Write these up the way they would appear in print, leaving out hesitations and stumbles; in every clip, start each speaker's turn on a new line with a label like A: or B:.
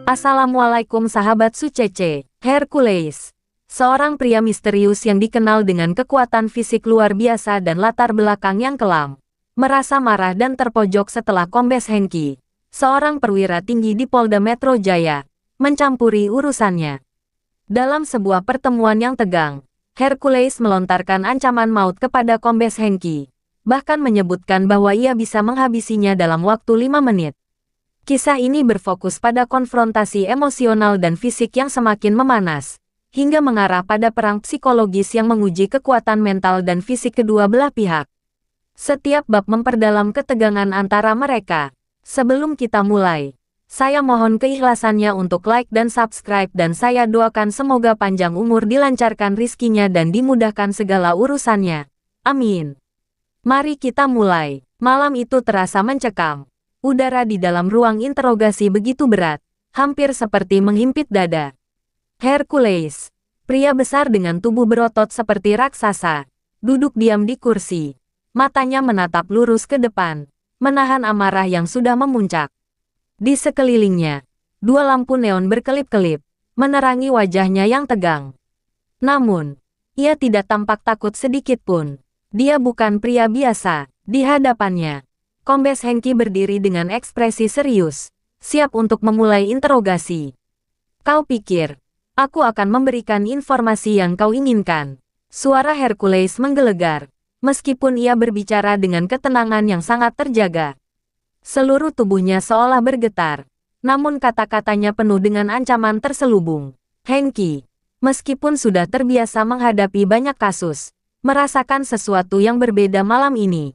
A: Assalamualaikum sahabat Sucece. Hercules, seorang pria misterius yang dikenal dengan kekuatan fisik luar biasa dan latar belakang yang kelam, merasa marah dan terpojok setelah Kombes Hengki, seorang perwira tinggi di Polda Metro Jaya, mencampuri urusannya. Dalam sebuah pertemuan yang tegang, Hercules melontarkan ancaman maut kepada Kombes Hengki, bahkan menyebutkan bahwa ia bisa menghabisinya dalam waktu 5 menit. Kisah ini berfokus pada konfrontasi emosional dan fisik yang semakin memanas, hingga mengarah pada perang psikologis yang menguji kekuatan mental dan fisik kedua belah pihak. Setiap bab memperdalam ketegangan antara mereka. Sebelum kita mulai, saya mohon keikhlasannya untuk like dan subscribe dan saya doakan semoga panjang umur, dilancarkan rizkinya dan dimudahkan segala urusannya. Amin. Mari kita mulai. Malam itu terasa mencekam. Udara di dalam ruang interogasi begitu berat, hampir seperti menghimpit dada. Hercules, pria besar dengan tubuh berotot seperti raksasa, duduk diam di kursi. Matanya menatap lurus ke depan, menahan amarah yang sudah memuncak. Di sekelilingnya, 2 lampu neon berkelip-kelip, menerangi wajahnya yang tegang. Namun, ia tidak tampak takut sedikit pun. Dia bukan pria biasa. Di hadapannya, Kombes Hengki berdiri dengan ekspresi serius, siap untuk memulai interogasi. Kau pikir, aku akan memberikan informasi yang kau inginkan? Suara Hercules menggelegar, meskipun ia berbicara dengan ketenangan yang sangat terjaga. Seluruh tubuhnya seolah bergetar, namun kata-katanya penuh dengan ancaman terselubung. Hengki, meskipun sudah terbiasa menghadapi banyak kasus, merasakan sesuatu yang berbeda malam ini.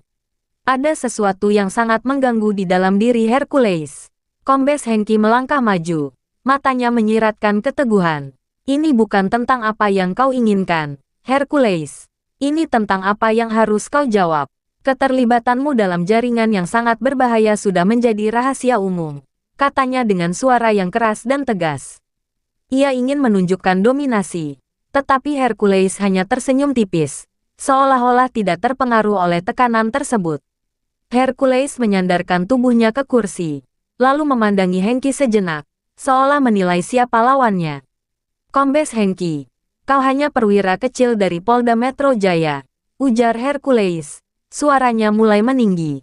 A: Ada sesuatu yang sangat mengganggu di dalam diri Hercules. Kombes Hengki melangkah maju, matanya menyiratkan keteguhan. Ini bukan tentang apa yang kau inginkan, Hercules. Ini tentang apa yang harus kau jawab. Keterlibatanmu dalam jaringan yang sangat berbahaya sudah menjadi rahasia umum, katanya dengan suara yang keras dan tegas. Ia ingin menunjukkan dominasi, tetapi Hercules hanya tersenyum tipis, seolah-olah tidak terpengaruh oleh tekanan tersebut. Hercules menyandarkan tubuhnya ke kursi, lalu memandangi Hengki sejenak, seolah menilai siapa lawannya. Kombes Hengki, kau hanya perwira kecil dari Polda Metro Jaya, ujar Hercules. Suaranya mulai meninggi.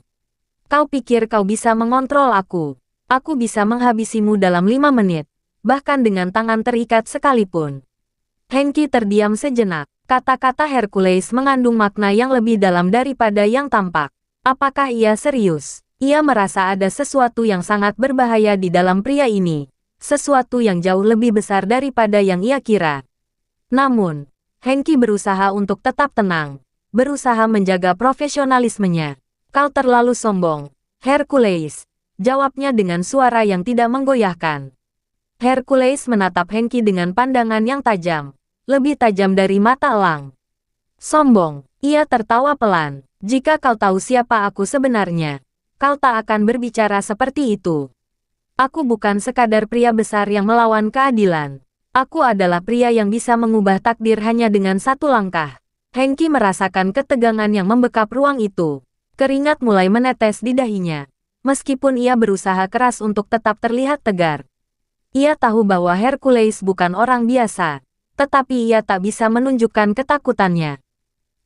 A: Kau pikir kau bisa mengontrol aku? Aku bisa menghabisimu dalam 5 menit, bahkan dengan tangan terikat sekalipun. Hengki terdiam sejenak. Kata-kata Hercules mengandung makna yang lebih dalam daripada yang tampak. Apakah ia serius? Ia merasa ada sesuatu yang sangat berbahaya di dalam pria ini. Sesuatu yang jauh lebih besar daripada yang ia kira. Namun, Hengki berusaha untuk tetap tenang. Berusaha menjaga profesionalismenya. Kau terlalu sombong, Hercules. Jawabnya dengan suara yang tidak menggoyahkan. Hercules menatap Hengki dengan pandangan yang tajam. Lebih tajam dari mata elang. Sombong, ia tertawa pelan. Jika kau tahu siapa aku sebenarnya, kau tak akan berbicara seperti itu. Aku bukan sekadar pria besar yang melawan keadilan. Aku adalah pria yang bisa mengubah takdir hanya dengan 1 langkah. Hengki merasakan ketegangan yang membekap ruang itu. Keringat mulai menetes di dahinya. Meskipun ia berusaha keras untuk tetap terlihat tegar. Ia tahu bahwa Hercules bukan orang biasa, tetapi ia tak bisa menunjukkan ketakutannya.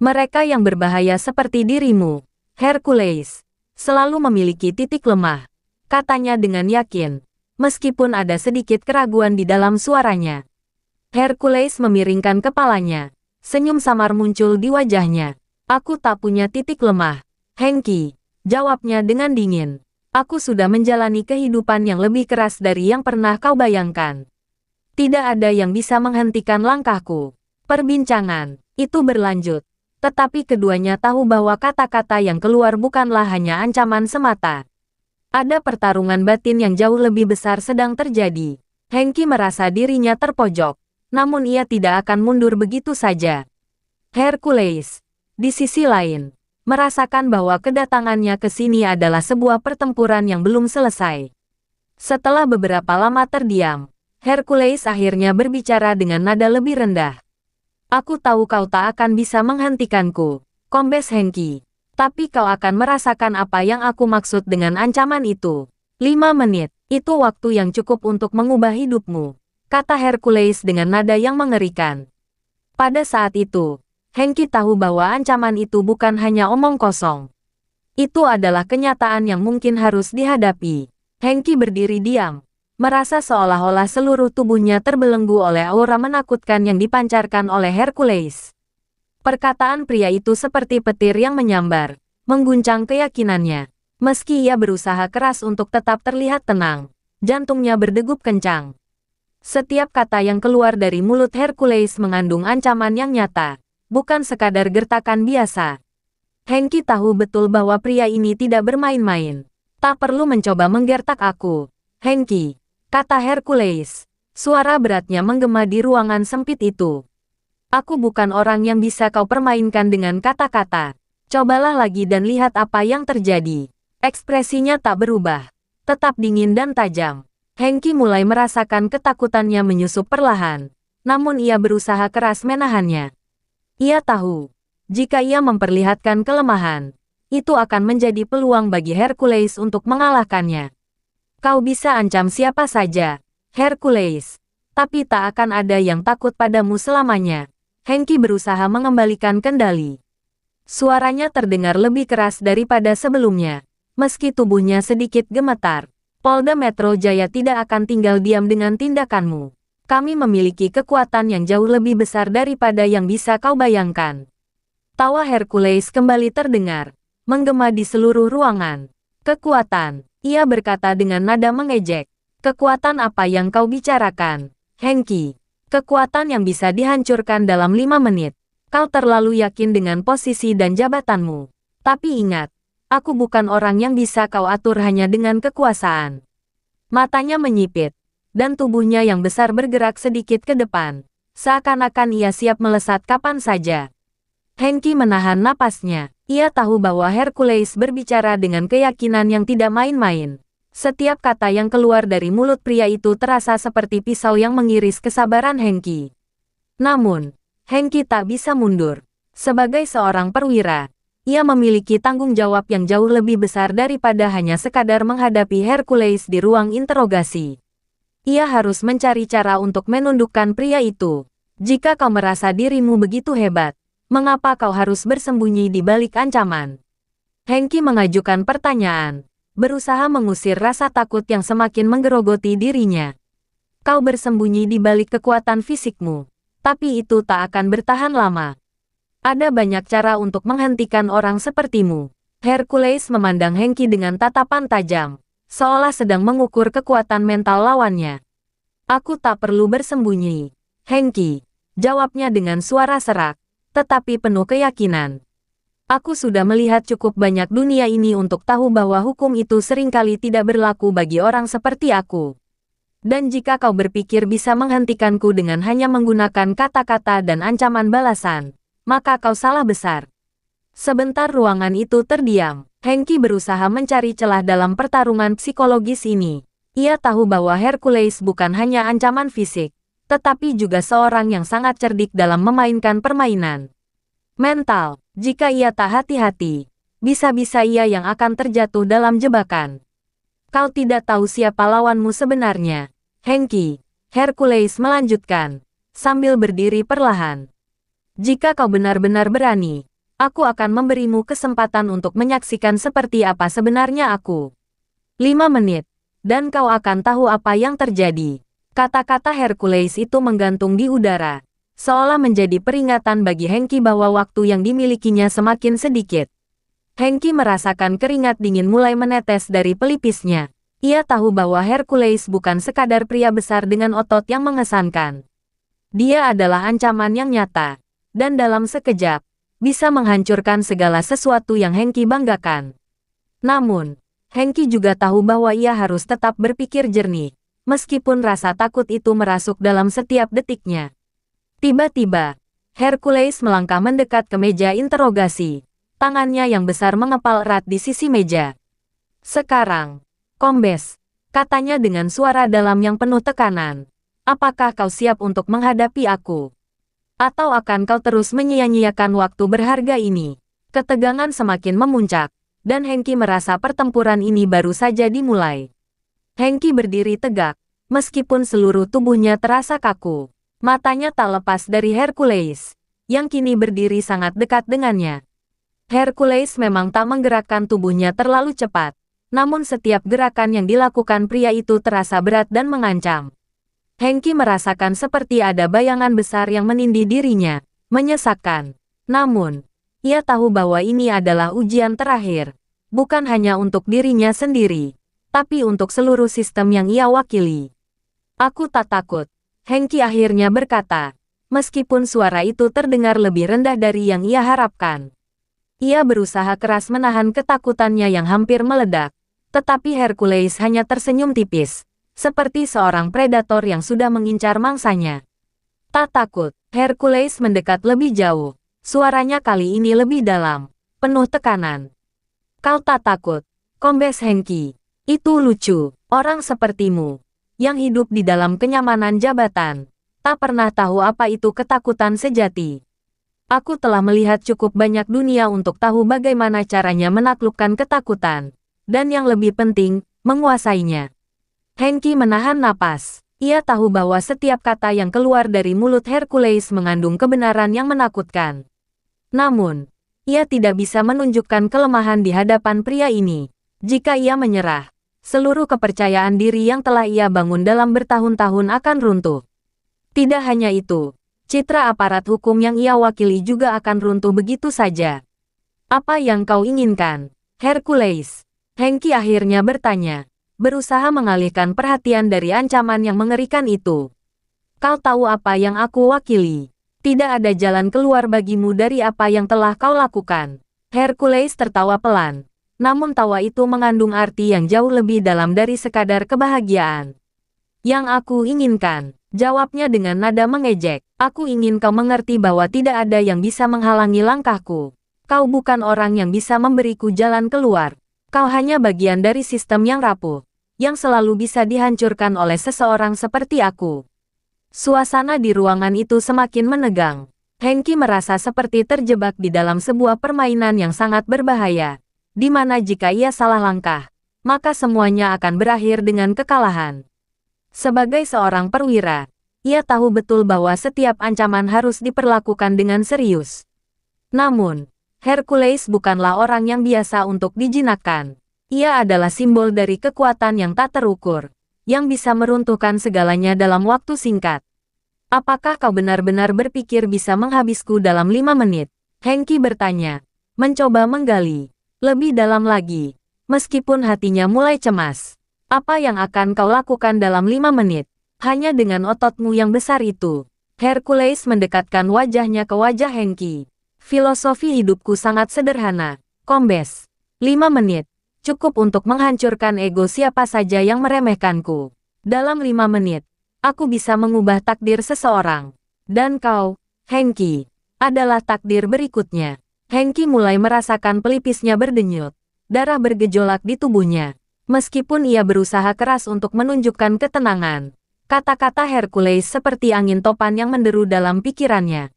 A: Mereka yang berbahaya seperti dirimu, Hercules, selalu memiliki titik lemah, katanya dengan yakin, meskipun ada sedikit keraguan di dalam suaranya. Hercules memiringkan kepalanya, senyum samar muncul di wajahnya. Aku tak punya titik lemah, Hengki, jawabnya dengan dingin. Aku sudah menjalani kehidupan yang lebih keras dari yang pernah kau bayangkan. Tidak ada yang bisa menghentikan langkahku. Perbincangan itu berlanjut. Tetapi keduanya tahu bahwa kata-kata yang keluar bukanlah hanya ancaman semata. Ada pertarungan batin yang jauh lebih besar sedang terjadi. Hengki merasa dirinya terpojok, namun ia tidak akan mundur begitu saja. Hercules, di sisi lain, merasakan bahwa kedatangannya ke sini adalah sebuah pertempuran yang belum selesai. Setelah beberapa lama terdiam, Hercules akhirnya berbicara dengan nada lebih rendah. Aku tahu kau tak akan bisa menghentikanku, Kombes Hengki. Tapi kau akan merasakan apa yang aku maksud dengan ancaman itu. 5 menit. Itu waktu yang cukup untuk mengubah hidupmu, kata Hercules dengan nada yang mengerikan. Pada saat itu, Hengki tahu bahwa ancaman itu bukan hanya omong kosong. Itu adalah kenyataan yang mungkin harus dihadapi. Hengki berdiri diam, merasa seolah-olah seluruh tubuhnya terbelenggu oleh aura menakutkan yang dipancarkan oleh Hercules. Perkataan pria itu seperti petir yang menyambar, mengguncang keyakinannya. Meski ia berusaha keras untuk tetap terlihat tenang, jantungnya berdegup kencang. Setiap kata yang keluar dari mulut Hercules mengandung ancaman yang nyata, bukan sekadar gertakan biasa. Hengki tahu betul bahwa pria ini tidak bermain-main. Tak perlu mencoba menggertak aku, Hengki, kata Hercules. Suara beratnya menggema di ruangan sempit itu. Aku bukan orang yang bisa kau permainkan dengan kata-kata. Cobalah lagi dan lihat apa yang terjadi. Ekspresinya tak berubah, tetap dingin dan tajam. Hengki mulai merasakan ketakutannya menyusup perlahan, namun ia berusaha keras menahannya. Ia tahu, jika ia memperlihatkan kelemahan, itu akan menjadi peluang bagi Hercules untuk mengalahkannya. Kau bisa ancam siapa saja, Hercules, tapi tak akan ada yang takut padamu selamanya. Hengki berusaha mengembalikan kendali. Suaranya terdengar lebih keras daripada sebelumnya. Meski tubuhnya sedikit gemetar, Polda Metro Jaya tidak akan tinggal diam dengan tindakanmu. Kami memiliki kekuatan yang jauh lebih besar daripada yang bisa kau bayangkan. Tawa Hercules kembali terdengar, menggema di seluruh ruangan. Kekuatan, ia berkata dengan nada mengejek. Kekuatan apa yang kau bicarakan, Hengki? Kekuatan yang bisa dihancurkan dalam 5 menit. Kau terlalu yakin dengan posisi dan jabatanmu. Tapi ingat, aku bukan orang yang bisa kau atur hanya dengan kekuasaan. Matanya menyipit, dan tubuhnya yang besar bergerak sedikit ke depan, seakan-akan ia siap melesat kapan saja. Hengki menahan napasnya. Ia tahu bahwa Hercules berbicara dengan keyakinan yang tidak main-main. Setiap kata yang keluar dari mulut pria itu terasa seperti pisau yang mengiris kesabaran Hengki. Namun, Hengki tak bisa mundur. Sebagai seorang perwira, ia memiliki tanggung jawab yang jauh lebih besar daripada hanya sekadar menghadapi Hercules di ruang interogasi. Ia harus mencari cara untuk menundukkan pria itu. Jika kau merasa dirimu begitu hebat, mengapa kau harus bersembunyi di balik ancaman? Hengki mengajukan pertanyaan, berusaha mengusir rasa takut yang semakin menggerogoti dirinya. Kau bersembunyi di balik kekuatan fisikmu, tapi itu tak akan bertahan lama. Ada banyak cara untuk menghentikan orang sepertimu. Hercules memandang Hengki dengan tatapan tajam, seolah sedang mengukur kekuatan mental lawannya. Aku tak perlu bersembunyi, Hengki, jawabnya dengan suara serak, tetapi penuh keyakinan. Aku sudah melihat cukup banyak dunia ini untuk tahu bahwa hukum itu seringkali tidak berlaku bagi orang seperti aku. Dan jika kau berpikir bisa menghentikanku dengan hanya menggunakan kata-kata dan ancaman balasan, maka kau salah besar. Sebentar ruangan itu terdiam. Hengki berusaha mencari celah dalam pertarungan psikologis ini. Ia tahu bahwa Hercules bukan hanya ancaman fisik, tetapi juga seorang yang sangat cerdik dalam memainkan permainan mental. Jika ia tak hati-hati, bisa-bisa ia yang akan terjatuh dalam jebakan. Kau tidak tahu siapa lawanmu sebenarnya, Hengki, Hercules melanjutkan, sambil berdiri perlahan. Jika kau benar-benar berani, aku akan memberimu kesempatan untuk menyaksikan seperti apa sebenarnya aku. 5 menit, dan kau akan tahu apa yang terjadi. Kata-kata Hercules itu menggantung di udara, seolah menjadi peringatan bagi Hengki bahwa waktu yang dimilikinya semakin sedikit. Hengki merasakan keringat dingin mulai menetes dari pelipisnya. Ia tahu bahwa Hercules bukan sekadar pria besar dengan otot yang mengesankan. Dia adalah ancaman yang nyata, dan dalam sekejap, bisa menghancurkan segala sesuatu yang Hengki banggakan. Namun, Hengki juga tahu bahwa ia harus tetap berpikir jernih, meskipun rasa takut itu merasuk dalam setiap detiknya. Tiba-tiba, Hercules melangkah mendekat ke meja interogasi. Tangannya yang besar mengepal erat di sisi meja. Sekarang, Kombes, katanya dengan suara dalam yang penuh tekanan. Apakah kau siap untuk menghadapi aku? Atau akan kau terus menyia-nyiakan waktu berharga ini? Ketegangan semakin memuncak, dan Hengki merasa pertempuran ini baru saja dimulai. Hengki berdiri tegak, meskipun seluruh tubuhnya terasa kaku. Matanya tak lepas dari Hercules, yang kini berdiri sangat dekat dengannya. Hercules memang tak menggerakkan tubuhnya terlalu cepat, namun setiap gerakan yang dilakukan pria itu terasa berat dan mengancam. Hengki merasakan seperti ada bayangan besar yang menindih dirinya, menyesakkan. Namun, ia tahu bahwa ini adalah ujian terakhir, bukan hanya untuk dirinya sendiri, tapi untuk seluruh sistem yang ia wakili. Aku tak takut, Hengki akhirnya berkata, meskipun suara itu terdengar lebih rendah dari yang ia harapkan. Ia berusaha keras menahan ketakutannya yang hampir meledak. Tetapi Hercules hanya tersenyum tipis, seperti seorang predator yang sudah mengincar mangsanya. Tak takut, Hercules mendekat lebih jauh. Suaranya kali ini lebih dalam, penuh tekanan. Kau tak takut, kombes Hengki. Itu lucu, orang sepertimu, yang hidup di dalam kenyamanan jabatan, tak pernah tahu apa itu ketakutan sejati. Aku telah melihat cukup banyak dunia untuk tahu bagaimana caranya menaklukkan ketakutan. Dan yang lebih penting, menguasainya. Hengki menahan napas. Ia tahu bahwa setiap kata yang keluar dari mulut Hercules mengandung kebenaran yang menakutkan. Namun, ia tidak bisa menunjukkan kelemahan di hadapan pria ini. Jika ia menyerah, seluruh kepercayaan diri yang telah ia bangun dalam bertahun-tahun akan runtuh. Tidak hanya itu, citra aparat hukum yang ia wakili juga akan runtuh begitu saja. Apa yang kau inginkan, Hercules? Hengki akhirnya bertanya, berusaha mengalihkan perhatian dari ancaman yang mengerikan itu. Kau tahu apa yang aku wakili. Tidak ada jalan keluar bagimu dari apa yang telah kau lakukan. Hercules tertawa pelan, namun tawa itu mengandung arti yang jauh lebih dalam dari sekadar kebahagiaan. Yang aku inginkan, jawabnya dengan nada mengejek, aku ingin kau mengerti bahwa tidak ada yang bisa menghalangi langkahku. Kau bukan orang yang bisa memberiku jalan keluar. Kau hanya bagian dari sistem yang rapuh, yang selalu bisa dihancurkan oleh seseorang seperti aku. Suasana di ruangan itu semakin menegang. Hengki merasa seperti terjebak di dalam sebuah permainan yang sangat berbahaya, di mana jika ia salah langkah, maka semuanya akan berakhir dengan kekalahan. Sebagai seorang perwira, ia tahu betul bahwa setiap ancaman harus diperlakukan dengan serius. Namun, Hercules bukanlah orang yang biasa untuk dijinakkan. Ia adalah simbol dari kekuatan yang tak terukur, yang bisa meruntuhkan segalanya dalam waktu singkat. Apakah kau benar-benar berpikir bisa menghabisku dalam 5 menit? Hengki bertanya, mencoba menggali lebih dalam lagi, meskipun hatinya mulai cemas. Apa yang akan kau lakukan dalam 5 menit? Hanya dengan ototmu yang besar itu. Hercules mendekatkan wajahnya ke wajah Hengki. Filosofi hidupku sangat sederhana, kombes. 5 menit, cukup untuk menghancurkan ego siapa saja yang meremehkanku. Dalam 5 menit, aku bisa mengubah takdir seseorang. Dan kau, Hengki, adalah takdir berikutnya. Hengki mulai merasakan pelipisnya berdenyut. Darah bergejolak di tubuhnya. Meskipun ia berusaha keras untuk menunjukkan ketenangan, kata-kata Hercules seperti angin topan yang menderu dalam pikirannya.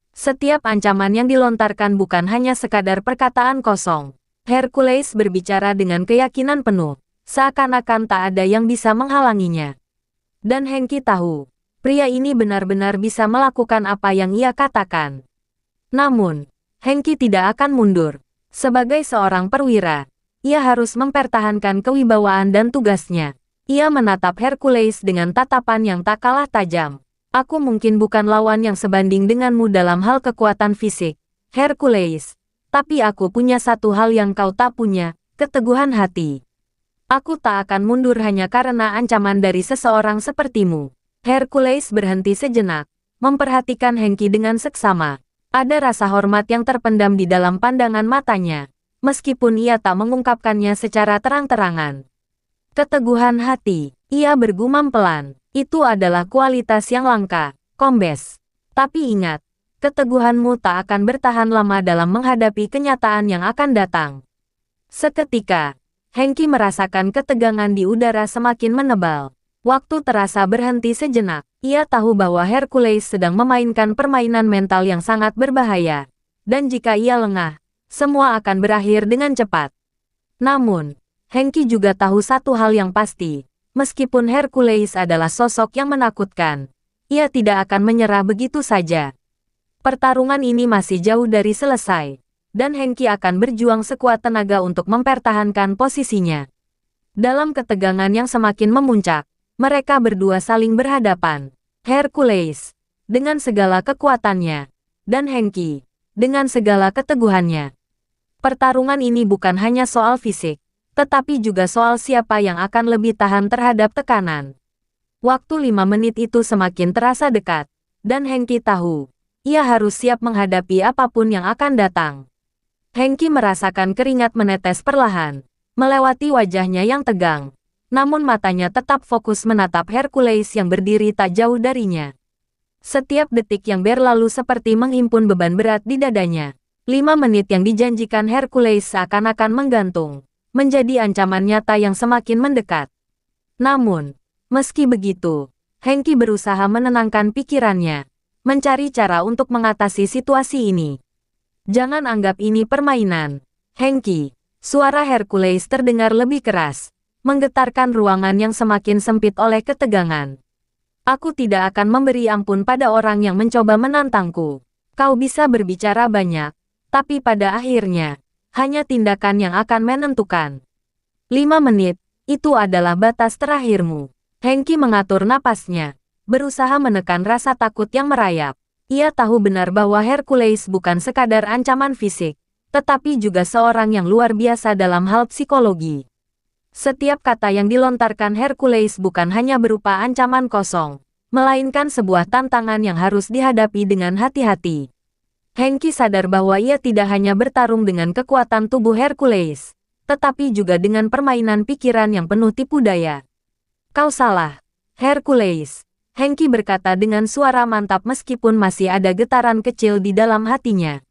A: Setiap ancaman yang dilontarkan bukan hanya sekadar perkataan kosong. Hercules berbicara dengan keyakinan penuh, seakan-akan tak ada yang bisa menghalanginya. Dan Hengki tahu, pria ini benar-benar bisa melakukan apa yang ia katakan. Namun, Hengki tidak akan mundur. Sebagai seorang perwira, ia harus mempertahankan kewibawaan dan tugasnya. Ia menatap Hercules dengan tatapan yang tak kalah tajam. Aku mungkin bukan lawan yang sebanding denganmu dalam hal kekuatan fisik, Hercules. Tapi aku punya satu hal yang kau tak punya, keteguhan hati. Aku tak akan mundur hanya karena ancaman dari seseorang sepertimu. Hercules berhenti sejenak, memperhatikan Hengki dengan seksama. Ada rasa hormat yang terpendam di dalam pandangan matanya, meskipun ia tak mengungkapkannya secara terang-terangan. Keteguhan hati, ia bergumam pelan. Itu adalah kualitas yang langka, kombes. Tapi ingat, keteguhanmu tak akan bertahan lama dalam menghadapi kenyataan yang akan datang. Seketika, Hengki merasakan ketegangan di udara semakin menebal. Waktu terasa berhenti sejenak. Ia tahu bahwa Hercules sedang memainkan permainan mental yang sangat berbahaya. Dan jika ia lengah, semua akan berakhir dengan cepat. Namun, Hengki juga tahu satu hal yang pasti. Meskipun Hercules adalah sosok yang menakutkan, ia tidak akan menyerah begitu saja. Pertarungan ini masih jauh dari selesai, dan Hengki akan berjuang sekuat tenaga untuk mempertahankan posisinya. Dalam ketegangan yang semakin memuncak, mereka berdua saling berhadapan. Hercules, dengan segala kekuatannya, dan Hengki, dengan segala keteguhannya. Pertarungan ini bukan hanya soal fisik, tetapi juga soal siapa yang akan lebih tahan terhadap tekanan. Waktu 5 menit itu semakin terasa dekat, dan Hengki tahu, ia harus siap menghadapi apapun yang akan datang. Hengki merasakan keringat menetes perlahan, melewati wajahnya yang tegang, namun matanya tetap fokus menatap Hercules yang berdiri tak jauh darinya. Setiap detik yang berlalu seperti menghimpun beban berat di dadanya. 5 menit yang dijanjikan Hercules seakan-akan menggantung, menjadi ancaman nyata yang semakin mendekat. Namun, meski begitu, Hengki berusaha menenangkan pikirannya, mencari cara untuk mengatasi situasi ini. Jangan anggap ini permainan, Hengki. Suara Hercules terdengar lebih keras, menggetarkan ruangan yang semakin sempit oleh ketegangan. Aku tidak akan memberi ampun pada orang yang mencoba menantangku. Kau bisa berbicara banyak, tapi pada akhirnya, hanya tindakan yang akan menentukan. 5 menit, itu adalah batas terakhirmu. Hengki mengatur napasnya, berusaha menekan rasa takut yang merayap. Ia tahu benar bahwa Hercules bukan sekadar ancaman fisik, tetapi juga seorang yang luar biasa dalam hal psikologi. Setiap kata yang dilontarkan Hercules bukan hanya berupa ancaman kosong, melainkan sebuah tantangan yang harus dihadapi dengan hati-hati. Hengki sadar bahwa ia tidak hanya bertarung dengan kekuatan tubuh Hercules, tetapi juga dengan permainan pikiran yang penuh tipu daya. Kau salah, Hercules, Hengki berkata dengan suara mantap meskipun masih ada getaran kecil di dalam hatinya.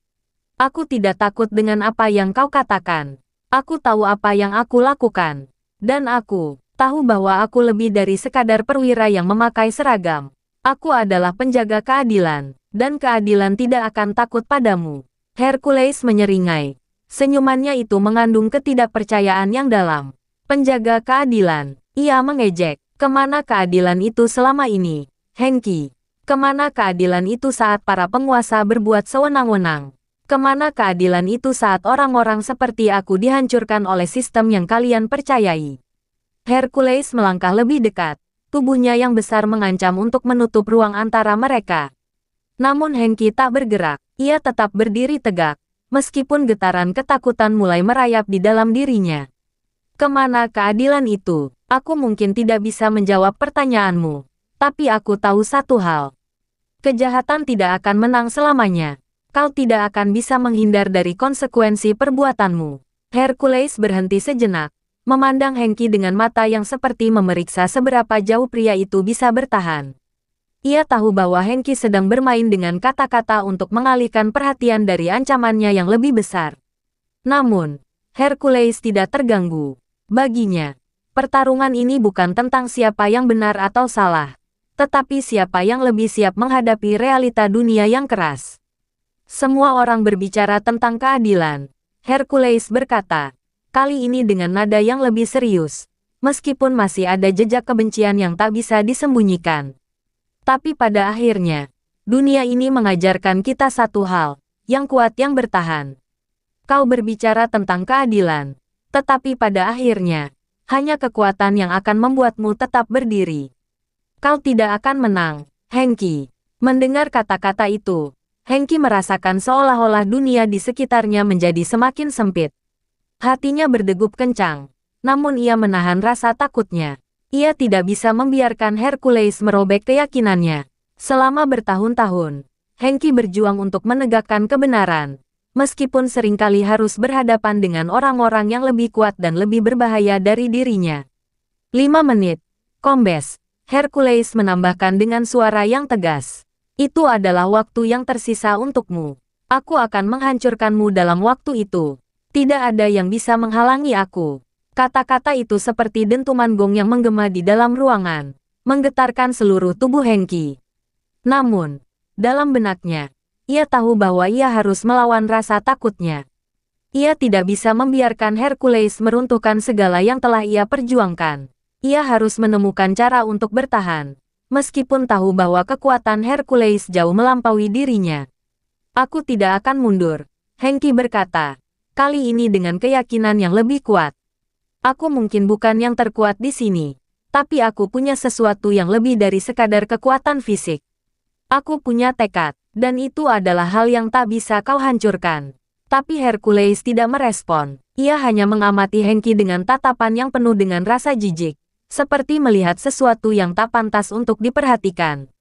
A: Aku tidak takut dengan apa yang kau katakan. Aku tahu apa yang aku lakukan. Dan aku tahu bahwa aku lebih dari sekadar perwira yang memakai seragam. Aku adalah penjaga keadilan. Dan keadilan tidak akan takut padamu. Hercules menyeringai. Senyumannya itu mengandung ketidakpercayaan yang dalam. Penjaga keadilan. Ia mengejek. Kemana keadilan itu selama ini, Hengki? Kemana keadilan itu saat para penguasa berbuat sewenang-wenang? Kemana keadilan itu saat orang-orang seperti aku dihancurkan oleh sistem yang kalian percayai? Hercules melangkah lebih dekat. Tubuhnya yang besar mengancam untuk menutup ruang antara mereka. Namun Hengki tak bergerak, ia tetap berdiri tegak, meskipun getaran ketakutan mulai merayap di dalam dirinya. Kemana keadilan itu? Aku mungkin tidak bisa menjawab pertanyaanmu, tapi aku tahu satu hal. Kejahatan tidak akan menang selamanya. Kau tidak akan bisa menghindar dari konsekuensi perbuatanmu. Hercules berhenti sejenak, memandang Hengki dengan mata yang seperti memeriksa seberapa jauh pria itu bisa bertahan. Ia tahu bahwa Hengki sedang bermain dengan kata-kata untuk mengalihkan perhatian dari ancamannya yang lebih besar. Namun, Hercules tidak terganggu. Baginya, pertarungan ini bukan tentang siapa yang benar atau salah, tetapi siapa yang lebih siap menghadapi realita dunia yang keras. Semua orang berbicara tentang keadilan, Hercules berkata, kali ini dengan nada yang lebih serius, meskipun masih ada jejak kebencian yang tak bisa disembunyikan. Tapi pada akhirnya, dunia ini mengajarkan kita satu hal, yang kuat yang bertahan. Kau berbicara tentang keadilan, tetapi pada akhirnya, hanya kekuatan yang akan membuatmu tetap berdiri. Kau tidak akan menang, Hengki. Mendengar kata-kata itu, Hengki merasakan seolah-olah dunia di sekitarnya menjadi semakin sempit. Hatinya berdegup kencang, namun ia menahan rasa takutnya. Ia tidak bisa membiarkan Hercules merobek keyakinannya. Selama bertahun-tahun, Hengki berjuang untuk menegakkan kebenaran, meskipun seringkali harus berhadapan dengan orang-orang yang lebih kuat dan lebih berbahaya dari dirinya. 5 menit, Kombes, Hercules menambahkan dengan suara yang tegas. Itu adalah waktu yang tersisa untukmu. Aku akan menghancurkanmu dalam waktu itu. Tidak ada yang bisa menghalangi aku. Kata-kata itu seperti dentuman gong yang menggema di dalam ruangan, menggetarkan seluruh tubuh Hengki. Namun, dalam benaknya, ia tahu bahwa ia harus melawan rasa takutnya. Ia tidak bisa membiarkan Hercules meruntuhkan segala yang telah ia perjuangkan. Ia harus menemukan cara untuk bertahan. Meskipun tahu bahwa kekuatan Hercules jauh melampaui dirinya. Aku tidak akan mundur, Hengki berkata. Kali ini dengan keyakinan yang lebih kuat. Aku mungkin bukan yang terkuat di sini. Tapi aku punya sesuatu yang lebih dari sekadar kekuatan fisik. Aku punya tekad, dan itu adalah hal yang tak bisa kau hancurkan. Tapi Hercules tidak merespon. Ia hanya mengamati Hengki dengan tatapan yang penuh dengan rasa jijik. Seperti melihat sesuatu yang tak pantas untuk diperhatikan.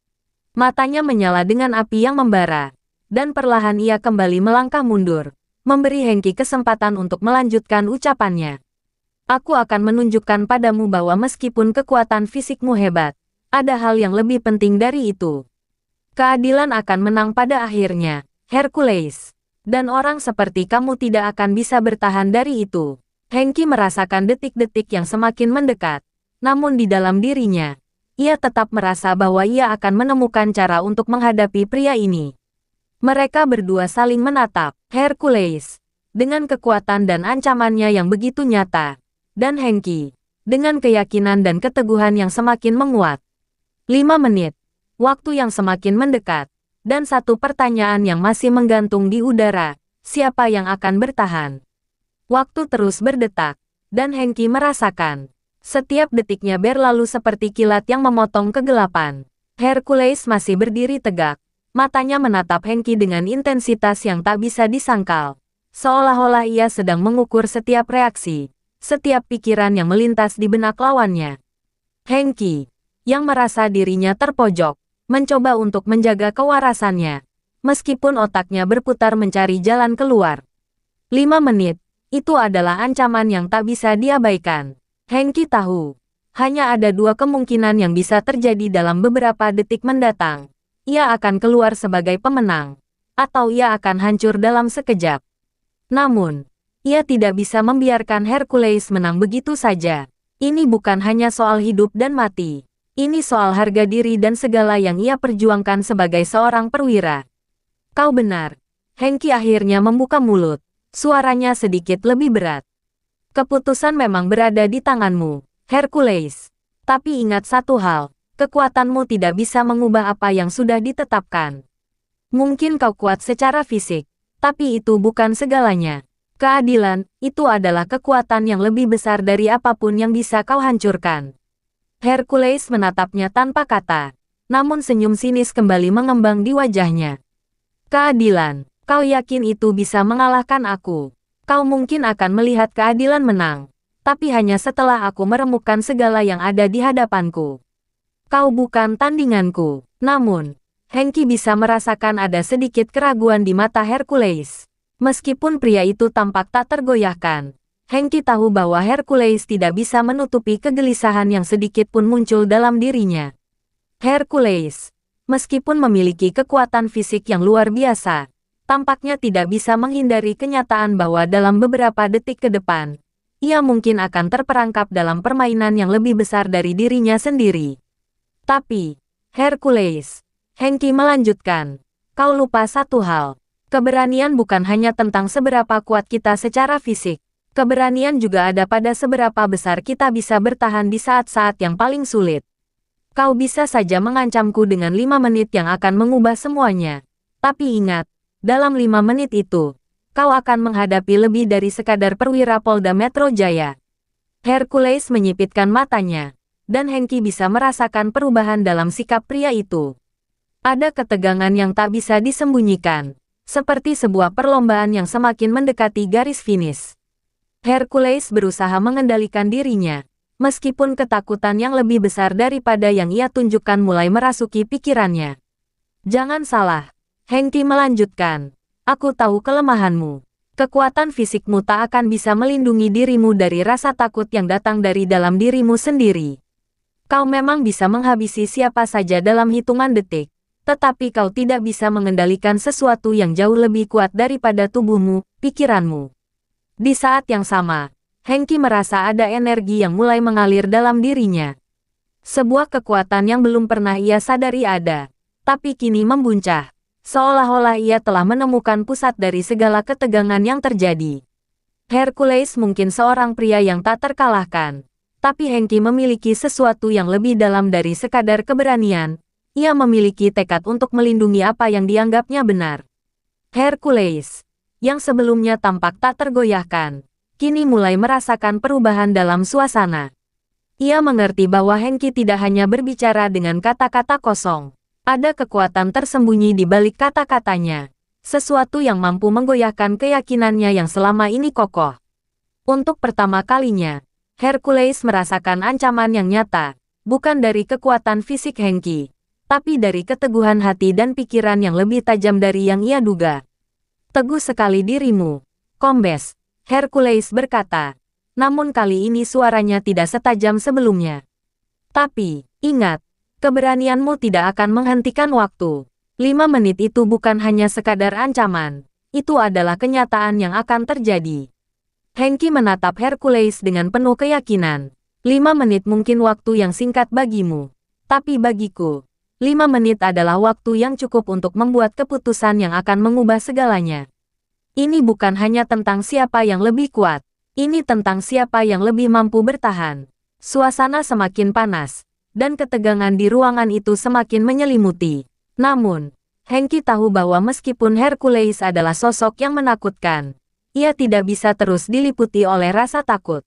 A: Matanya menyala dengan api yang membara. Dan perlahan ia kembali melangkah mundur. Memberi Hengki kesempatan untuk melanjutkan ucapannya. Aku akan menunjukkan padamu bahwa meskipun kekuatan fisikmu hebat, ada hal yang lebih penting dari itu. Keadilan akan menang pada akhirnya, Hercules. Dan orang seperti kamu tidak akan bisa bertahan dari itu. Hengki merasakan detik-detik yang semakin mendekat. Namun di dalam dirinya, ia tetap merasa bahwa ia akan menemukan cara untuk menghadapi pria ini. Mereka berdua saling menatap, Hercules, dengan kekuatan dan ancamannya yang begitu nyata, dan Hengki, dengan keyakinan dan keteguhan yang semakin menguat. 5 menit, waktu yang semakin mendekat, dan satu pertanyaan yang masih menggantung di udara, siapa yang akan bertahan? Waktu terus berdetak, dan Hengki merasakan. Setiap detiknya berlalu seperti kilat yang memotong kegelapan. Hercules masih berdiri tegak. Matanya menatap Hengki dengan intensitas yang tak bisa disangkal. Seolah-olah ia sedang mengukur setiap reaksi, setiap pikiran yang melintas di benak lawannya. Hengki, yang merasa dirinya terpojok, mencoba untuk menjaga kewarasannya. Meskipun otaknya berputar mencari jalan keluar. 5 menit, itu adalah ancaman yang tak bisa diabaikan. Hengki tahu, hanya ada 2 kemungkinan yang bisa terjadi dalam beberapa detik mendatang. Ia akan keluar sebagai pemenang, atau ia akan hancur dalam sekejap. Namun, ia tidak bisa membiarkan Hercules menang begitu saja. Ini bukan hanya soal hidup dan mati. Ini soal harga diri dan segala yang ia perjuangkan sebagai seorang perwira. Kau benar. Hengki akhirnya membuka mulut. Suaranya sedikit lebih berat. Keputusan memang berada di tanganmu, Hercules. Tapi ingat satu hal, kekuatanmu tidak bisa mengubah apa yang sudah ditetapkan. Mungkin kau kuat secara fisik, tapi itu bukan segalanya. Keadilan, itu adalah kekuatan yang lebih besar dari apapun yang bisa kau hancurkan. Hercules menatapnya tanpa kata, namun senyum sinis kembali mengembang di wajahnya. Keadilan, kau yakin itu bisa mengalahkan aku? Kau mungkin akan melihat keadilan menang, tapi hanya setelah aku meremukkan segala yang ada di hadapanku. Kau bukan tandinganku. Namun, Hengki bisa merasakan ada sedikit keraguan di mata Hercules. Meskipun pria itu tampak tak tergoyahkan, Hengki tahu bahwa Hercules tidak bisa menutupi kegelisahan yang sedikit pun muncul dalam dirinya. Hercules, meskipun memiliki kekuatan fisik yang luar biasa, tampaknya tidak bisa menghindari kenyataan bahwa dalam beberapa detik ke depan, ia mungkin akan terperangkap dalam permainan yang lebih besar dari dirinya sendiri. Tapi, Hercules, Hengki melanjutkan, kau lupa satu hal. Keberanian bukan hanya tentang seberapa kuat kita secara fisik. Keberanian juga ada pada seberapa besar kita bisa bertahan di saat-saat yang paling sulit. Kau bisa saja mengancamku dengan 5 menit yang akan mengubah semuanya. Tapi ingat, dalam 5 menit itu, kau akan menghadapi lebih dari sekadar perwira Polda Metro Jaya. Hercules menyipitkan matanya, dan Hengki bisa merasakan perubahan dalam sikap pria itu. Ada ketegangan yang tak bisa disembunyikan, seperti sebuah perlombaan yang semakin mendekati garis finish. Hercules berusaha mengendalikan dirinya, meskipun ketakutan yang lebih besar daripada yang ia tunjukkan mulai merasuki pikirannya. Jangan salah. Hengki melanjutkan, aku tahu kelemahanmu. Kekuatan fisikmu tak akan bisa melindungi dirimu dari rasa takut yang datang dari dalam dirimu sendiri. Kau memang bisa menghabisi siapa saja dalam hitungan detik, tetapi kau tidak bisa mengendalikan sesuatu yang jauh lebih kuat daripada tubuhmu, pikiranmu. Di saat yang sama, Hengki merasa ada energi yang mulai mengalir dalam dirinya. Sebuah kekuatan yang belum pernah ia sadari ada, tapi kini membuncah. Seolah-olah ia telah menemukan pusat dari segala ketegangan yang terjadi. Hercules mungkin seorang pria yang tak terkalahkan, Tapi Hengki memiliki sesuatu yang lebih dalam dari sekadar keberanian. Ia memiliki tekad untuk melindungi apa yang dianggapnya benar. Hercules, yang sebelumnya tampak tak tergoyahkan, kini mulai merasakan perubahan dalam suasana. Ia mengerti bahwa Hengki tidak hanya berbicara dengan kata-kata kosong. Ada kekuatan tersembunyi di balik kata-katanya. Sesuatu yang mampu menggoyahkan keyakinannya yang selama ini kokoh. Untuk pertama kalinya, Hercules merasakan ancaman yang nyata, bukan dari kekuatan fisik Hengki, tapi dari keteguhan hati dan pikiran yang lebih tajam dari yang ia duga. Teguh sekali dirimu, Kombes, Hercules berkata. Namun kali ini suaranya tidak setajam sebelumnya. Tapi, ingat, keberanianmu tidak akan menghentikan waktu. 5 menit itu bukan hanya sekadar ancaman, itu adalah kenyataan yang akan terjadi. Hengki menatap Hercules dengan penuh keyakinan. 5 menit mungkin waktu yang singkat bagimu. Tapi bagiku, 5 menit adalah waktu yang cukup untuk membuat keputusan yang akan mengubah segalanya. Ini bukan hanya tentang siapa yang lebih kuat. Ini tentang siapa yang lebih mampu bertahan. Suasana semakin panas, dan ketegangan di ruangan itu semakin menyelimuti. Namun, Hengki tahu bahwa meskipun Hercules adalah sosok yang menakutkan, ia tidak bisa terus diliputi oleh rasa takut.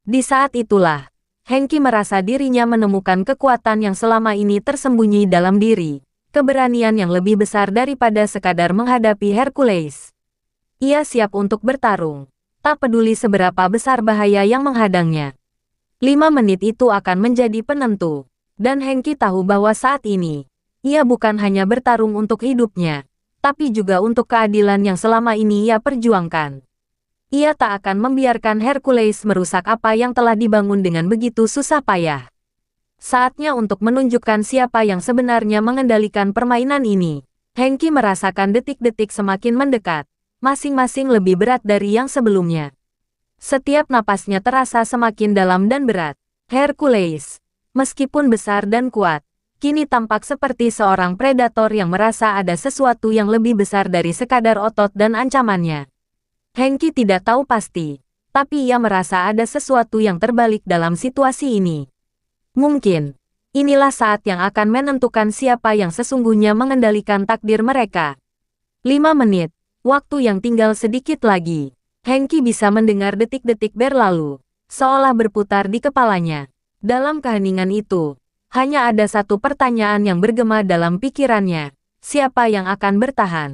A: Di saat itulah, Hengki merasa dirinya menemukan kekuatan yang selama ini tersembunyi dalam diri. Keberanian yang lebih besar daripada sekadar menghadapi Hercules. Ia siap untuk bertarung. Tak peduli seberapa besar bahaya yang menghadangnya. 5 menit itu akan menjadi penentu. Dan Hengki tahu bahwa saat ini, ia bukan hanya bertarung untuk hidupnya, tapi juga untuk keadilan yang selama ini ia perjuangkan. Ia tak akan membiarkan Hercules merusak apa yang telah dibangun dengan begitu susah payah. Saatnya untuk menunjukkan siapa yang sebenarnya mengendalikan permainan ini. Hengki merasakan detik-detik semakin mendekat. Masing-masing lebih berat dari yang sebelumnya. Setiap napasnya terasa semakin dalam dan berat. Hercules, meskipun besar dan kuat, kini tampak seperti seorang predator yang merasa ada sesuatu yang lebih besar dari sekadar otot dan ancamannya. Hengki tidak tahu pasti, tapi ia merasa ada sesuatu yang terbalik dalam situasi ini. Mungkin, inilah saat yang akan menentukan siapa yang sesungguhnya mengendalikan takdir mereka. 5 menit. Waktu yang tinggal sedikit lagi. Hengki bisa mendengar detik-detik berlalu, seolah berputar di kepalanya. Dalam keheningan itu, hanya ada satu pertanyaan yang bergema dalam pikirannya. Siapa yang akan bertahan?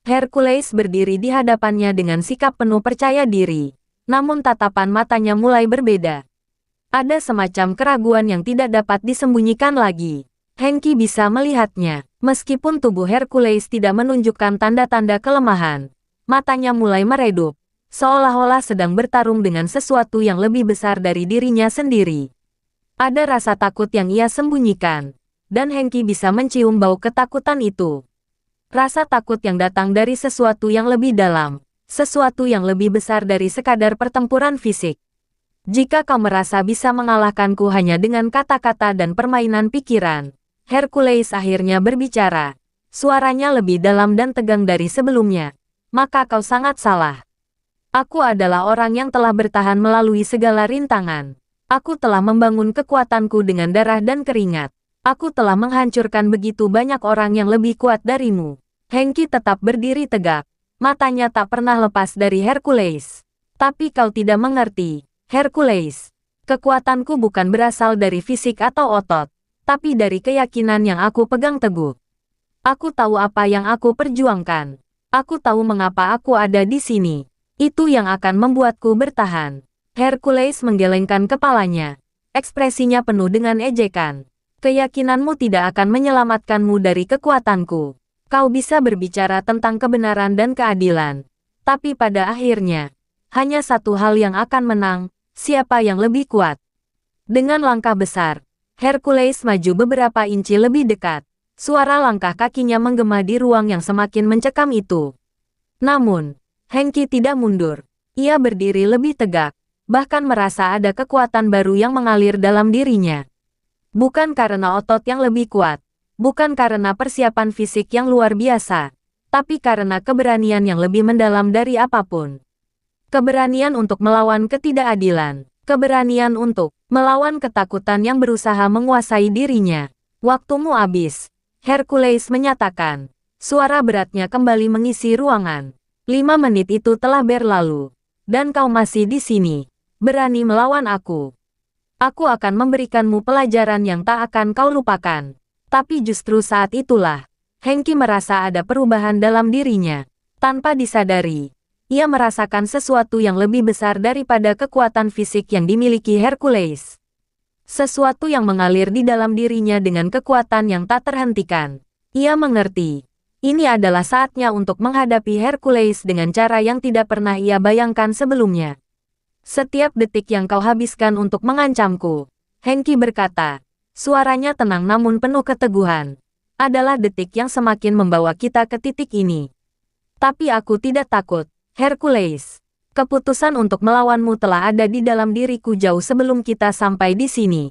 A: Hercules berdiri di hadapannya dengan sikap penuh percaya diri. Namun tatapan matanya mulai berbeda. Ada semacam keraguan yang tidak dapat disembunyikan lagi. Hengki bisa melihatnya. Meskipun tubuh Hercules tidak menunjukkan tanda-tanda kelemahan, matanya mulai meredup, seolah-olah sedang bertarung dengan sesuatu yang lebih besar dari dirinya sendiri. Ada rasa takut yang ia sembunyikan, dan Hengki bisa mencium bau ketakutan itu. Rasa takut yang datang dari sesuatu yang lebih dalam, sesuatu yang lebih besar dari sekadar pertempuran fisik. Jika kau merasa bisa mengalahkanku hanya dengan kata-kata dan permainan pikiran, Hercules akhirnya berbicara. Suaranya lebih dalam dan tegang dari sebelumnya. Maka kau sangat salah. Aku adalah orang yang telah bertahan melalui segala rintangan. Aku telah membangun kekuatanku dengan darah dan keringat. Aku telah menghancurkan begitu banyak orang yang lebih kuat darimu. Hengki tetap berdiri tegak. Matanya tak pernah lepas dari Hercules. Tapi kau tidak mengerti, Hercules. Kekuatanku bukan berasal dari fisik atau otot, tapi dari keyakinan yang aku pegang teguh. Aku tahu apa yang aku perjuangkan. Aku tahu mengapa aku ada di sini. Itu yang akan membuatku bertahan. Hercules menggelengkan kepalanya. Ekspresinya penuh dengan ejekan. Keyakinanmu tidak akan menyelamatkanmu dari kekuatanku. Kau bisa berbicara tentang kebenaran dan keadilan. Tapi pada akhirnya, hanya satu hal yang akan menang, siapa yang lebih kuat. Dengan langkah besar, Hercules maju beberapa inci lebih dekat. Suara langkah kakinya menggema di ruang yang semakin mencekam itu. Namun, Hengki tidak mundur. Ia berdiri lebih tegak, bahkan merasa ada kekuatan baru yang mengalir dalam dirinya. Bukan karena otot yang lebih kuat, bukan karena persiapan fisik yang luar biasa, tapi karena keberanian yang lebih mendalam dari apapun. Keberanian untuk melawan ketidakadilan. Keberanian untuk melawan ketakutan yang berusaha menguasai dirinya. Waktumu habis, Hercules menyatakan. Suara beratnya kembali mengisi ruangan. 5 menit itu telah berlalu. Dan kau masih di sini. Berani melawan aku. Aku akan memberikanmu pelajaran yang tak akan kau lupakan. Tapi justru saat itulah, Hengki merasa ada perubahan dalam dirinya. Tanpa disadari, ia merasakan sesuatu yang lebih besar daripada kekuatan fisik yang dimiliki Hercules. Sesuatu yang mengalir di dalam dirinya dengan kekuatan yang tak terhentikan. Ia mengerti. Ini adalah saatnya untuk menghadapi Hercules dengan cara yang tidak pernah ia bayangkan sebelumnya. Setiap detik yang kau habiskan untuk mengancamku, Hengki berkata, suaranya tenang namun penuh keteguhan, adalah detik yang semakin membawa kita ke titik ini. Tapi aku tidak takut, Hercules. Keputusan untuk melawanmu telah ada di dalam diriku jauh sebelum kita sampai di sini.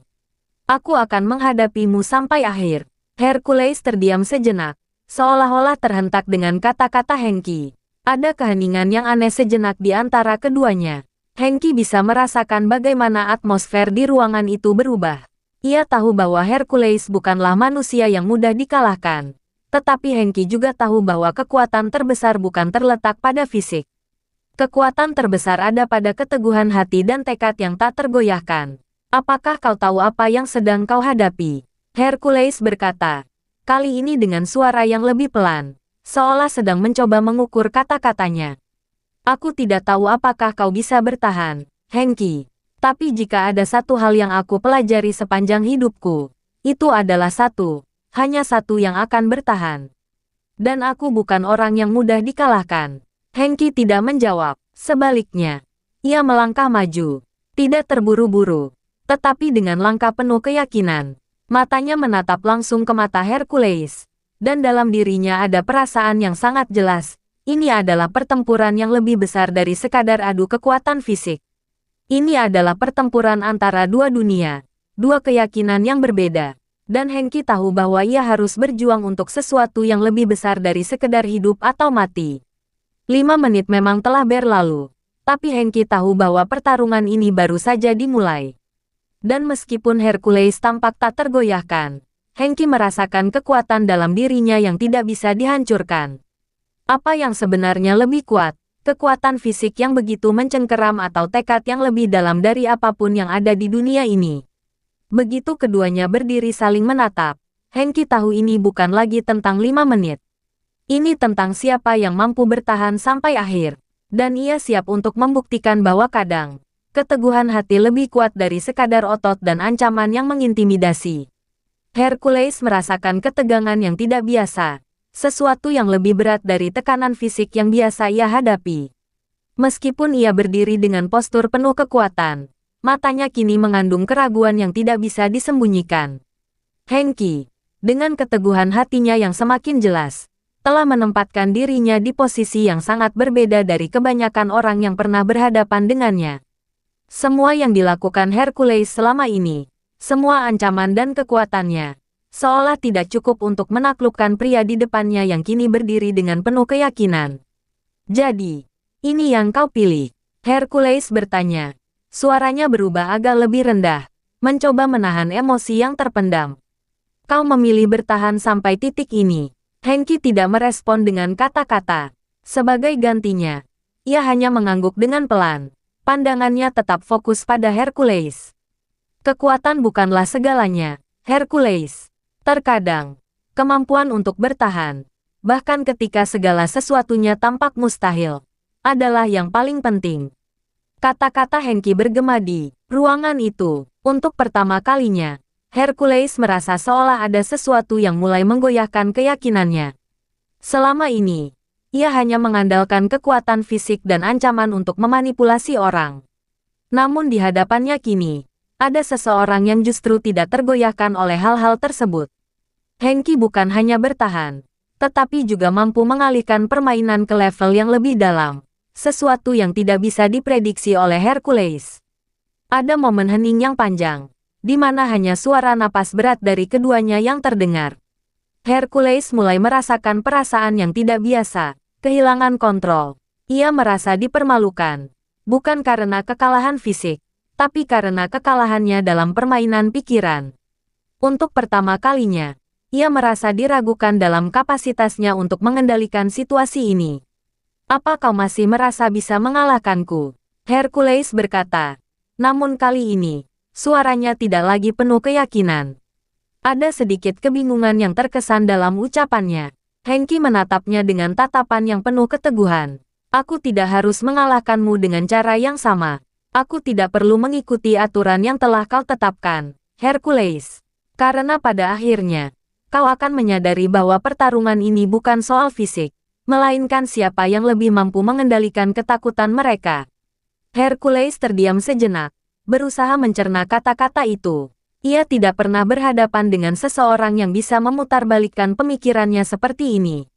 A: Aku akan menghadapimu sampai akhir. Hercules terdiam sejenak. Seolah-olah terhentak dengan kata-kata Hengki. Ada keheningan yang aneh sejenak di antara keduanya. Hengki bisa merasakan bagaimana atmosfer di ruangan itu berubah. Ia tahu bahwa Hercules bukanlah manusia yang mudah dikalahkan. Tetapi Hengki juga tahu bahwa kekuatan terbesar bukan terletak pada fisik. Kekuatan terbesar ada pada keteguhan hati dan tekad yang tak tergoyahkan. Apakah kau tahu apa yang sedang kau hadapi? Hercules berkata. Kali ini dengan suara yang lebih pelan, seolah sedang mencoba mengukur kata-katanya. Aku tidak tahu apakah kau bisa bertahan, Hengki. Tapi jika ada satu hal yang aku pelajari sepanjang hidupku, itu adalah hanya satu yang akan bertahan. Dan aku bukan orang yang mudah dikalahkan. Hengki tidak menjawab, sebaliknya. Ia melangkah maju, tidak terburu-buru, tetapi dengan langkah penuh keyakinan. Matanya menatap langsung ke mata Hercules, dan dalam dirinya ada perasaan yang sangat jelas. Ini adalah pertempuran yang lebih besar dari sekadar adu kekuatan fisik. Ini adalah pertempuran antara dua dunia, dua keyakinan yang berbeda. Dan Hengki tahu bahwa ia harus berjuang untuk sesuatu yang lebih besar dari sekedar hidup atau mati. 5 menit memang telah berlalu, tapi Hengki tahu bahwa pertarungan ini baru saja dimulai. Dan meskipun Hercules tampak tak tergoyahkan, Hengki merasakan kekuatan dalam dirinya yang tidak bisa dihancurkan. Apa yang sebenarnya lebih kuat, kekuatan fisik yang begitu mencengkeram atau tekad yang lebih dalam dari apapun yang ada di dunia ini? Begitu keduanya berdiri saling menatap, Hengki tahu ini bukan lagi tentang 5 menit. Ini tentang siapa yang mampu bertahan sampai akhir. Dan ia siap untuk membuktikan bahwa kadang, keteguhan hati lebih kuat dari sekadar otot dan ancaman yang mengintimidasi. Hercules merasakan ketegangan yang tidak biasa, sesuatu yang lebih berat dari tekanan fisik yang biasa ia hadapi. Meskipun ia berdiri dengan postur penuh kekuatan, matanya kini mengandung keraguan yang tidak bisa disembunyikan. Hengki, dengan keteguhan hatinya yang semakin jelas, telah menempatkan dirinya di posisi yang sangat berbeda dari kebanyakan orang yang pernah berhadapan dengannya. Semua yang dilakukan Hercules selama ini, semua ancaman dan kekuatannya, seolah tidak cukup untuk menaklukkan pria di depannya yang kini berdiri dengan penuh keyakinan. Jadi, ini yang kau pilih? Hercules bertanya. Suaranya berubah agak lebih rendah, mencoba menahan emosi yang terpendam. Kau memilih bertahan sampai titik ini. Hengki tidak merespon dengan kata-kata. Sebagai gantinya, ia hanya mengangguk dengan pelan. Pandangannya tetap fokus pada Hercules. Kekuatan bukanlah segalanya, Hercules. Terkadang, kemampuan untuk bertahan, bahkan ketika segala sesuatunya tampak mustahil, adalah yang paling penting. Kata-kata Hengki bergema di ruangan itu. Untuk pertama kalinya, Hercules merasa seolah ada sesuatu yang mulai menggoyahkan keyakinannya. Selama ini, ia hanya mengandalkan kekuatan fisik dan ancaman untuk memanipulasi orang. Namun di hadapannya kini, ada seseorang yang justru tidak tergoyahkan oleh hal-hal tersebut. Hengki bukan hanya bertahan, tetapi juga mampu mengalihkan permainan ke level yang lebih dalam, sesuatu yang tidak bisa diprediksi oleh Hercules. Ada momen hening yang panjang, di mana hanya suara napas berat dari keduanya yang terdengar. Hercules mulai merasakan perasaan yang tidak biasa, kehilangan kontrol. Ia merasa dipermalukan, bukan karena kekalahan fisik, tapi karena kekalahannya dalam permainan pikiran. Untuk pertama kalinya, ia merasa diragukan dalam kapasitasnya untuk mengendalikan situasi ini. Apa kau masih merasa bisa mengalahkanku? Hercules berkata. Namun kali ini, suaranya tidak lagi penuh keyakinan. Ada sedikit kebingungan yang terkesan dalam ucapannya. Hengki menatapnya dengan tatapan yang penuh keteguhan. Aku tidak harus mengalahkanmu dengan cara yang sama. Aku tidak perlu mengikuti aturan yang telah kau tetapkan, Hercules. Karena pada akhirnya, kau akan menyadari bahwa pertarungan ini bukan soal fisik, melainkan siapa yang lebih mampu mengendalikan ketakutan mereka. Hercules terdiam sejenak, berusaha mencerna kata-kata itu. Ia tidak pernah berhadapan dengan seseorang yang bisa memutarbalikkan pemikirannya seperti ini.